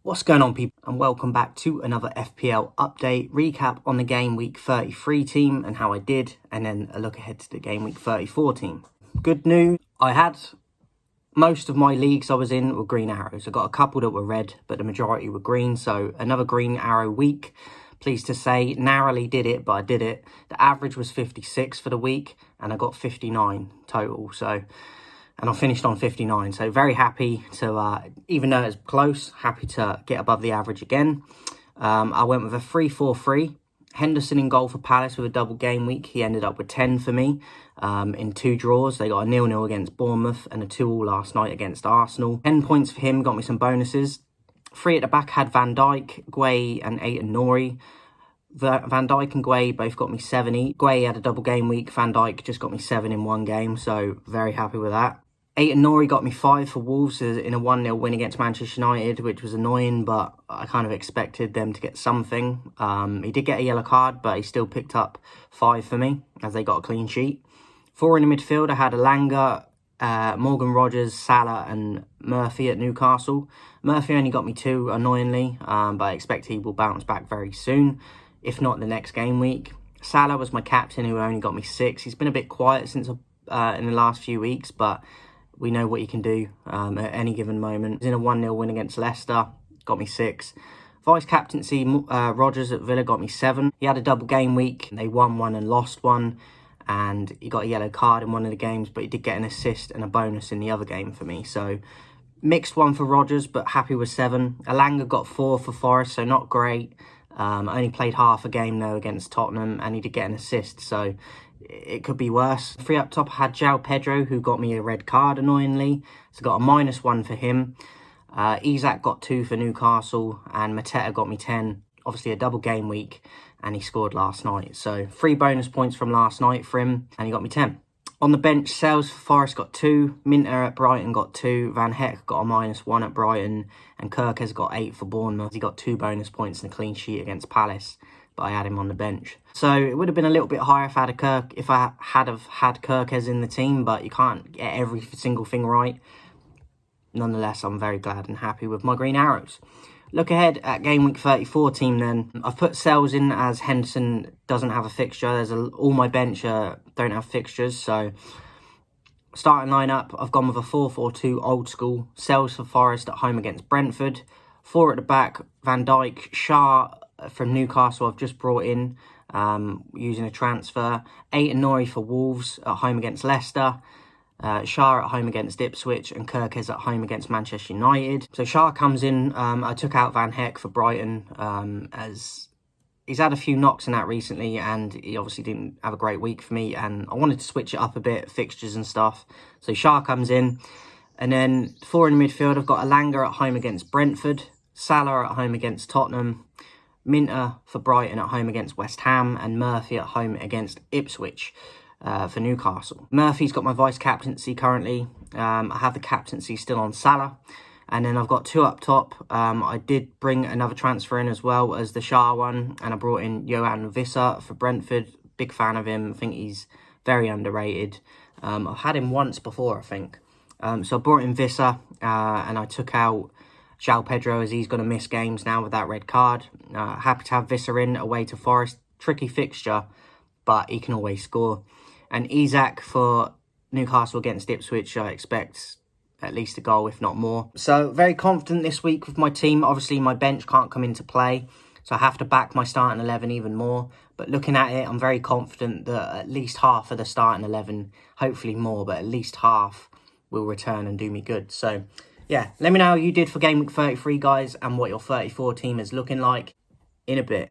What's going on, people, and welcome back to another FPL update recap on the game week 33 team and how I did, and then a look ahead to the game week 34 team. Good news, I had most of my leagues I was in were green arrows. I got a couple that were red, but the majority were green, so another green arrow week. Pleased to say, narrowly did it, but I did it. The average was 56 for the week, and I got 59 total, and I finished on 59, so very happy to, even though it's close, happy to get above the average again. I went with a 3-4-3. Henderson in goal for Palace with a double game week. He ended up with 10 for me in 2 draws. They got a 0-0 against Bournemouth and a 2-2 last night against Arsenal. 10 points for him, got me some bonuses. 3 at the back had Van Dijk, Gueye and Aït-Nouri. Van Dijk and Gueye both got me 7 each. Gueye had a double game week. Van Dijk just got me 7 in one game, so very happy with that. Aït-Nouri got me 5 for Wolves in a 1-0 win against Manchester United, which was annoying, but I kind of expected them to get something. He did get a yellow card, but he still picked up 5 for me, as they got a clean sheet. 4 in the midfield, I had Elanga, Morgan Rogers, Salah and Murphy at Newcastle. Murphy only got me 2, annoyingly, but I expect he will bounce back very soon, if not the next game week. Salah was my captain, who only got me 6. He's been a bit quiet since in the last few weeks, but we know what he can do at any given moment. He's in a 1-0 win against Leicester, got me 6. Vice captaincy, Rogers at Villa got me 7. He had a double game week. They won 1 and lost 1, and he got a yellow card in one of the games, but he did get an assist and a bonus in the other game for me. So mixed one for Rogers, but happy with 7. Elanga got 4 for Forest, so not great. Only played half a game though against Tottenham, and he did get an assist, so it could be worse. 3 up top, I had João Pedro, who got me a red card, annoyingly. So got a -1 for him. Isak got 2 for Newcastle, and Mateta got me 10. Obviously a double game week, and he scored last night. So 3 bonus points from last night for him, and he got me 10. On the bench, Sales for Forest got 2. Minter at Brighton got 2. Van Heck got a -1 at Brighton, and Kirk has got 8 for Bournemouth. He got 2 bonus points and a clean sheet against Palace, but I had him on the bench. So it would have been a little bit higher if I had had Kirkes in the team, but you can't get every single thing right. Nonetheless, I'm very glad and happy with my green arrows. Look ahead at game week 34 team then. I've put Sells in as Henderson doesn't have a fixture. All my bench don't have fixtures, so starting lineup, I've gone with a 4-4-2 old school. Sells for Forest at home against Brentford. 4 at the back, Van Dijk, Shah from Newcastle I've just brought in using a transfer. Aït-Nouri for Wolves at home against Leicester. Shah at home against Ipswich, and Kirkes at home against Manchester United. So Shah comes in. I took out Van Heck for Brighton as he's had a few knocks in that recently, and he obviously didn't have a great week for me, and I wanted to switch it up a bit, fixtures and stuff. So Shah comes in, and then 4 in the midfield, I've got Elanga at home against Brentford, Salah at home against Tottenham, Minter for Brighton at home against West Ham, and Murphy at home against Ipswich for Newcastle. Murphy's got my vice captaincy currently. I have the captaincy still on Salah. And then I've got 2 up top. I did bring another transfer in as well as the Shah one, and I brought in Yohan Wissa for Brentford. Big fan of him. I think he's very underrated. I've had him once before, I think. So I brought in Wissa, and I took out João Pedro, as he's going to miss games now with that red card. Happy to have Wissa in away to Forest. Tricky fixture, but he can always score. And Isak for Newcastle against Ipswich, I expect at least a goal, if not more. So very confident this week with my team. Obviously, my bench can't come into play, so I have to back my starting 11 even more. But looking at it, I'm very confident that at least half of the starting 11, hopefully more, but at least half will return and do me good. So yeah, let me know how you did for game week 33, guys, and what your 34 team is looking like in a bit.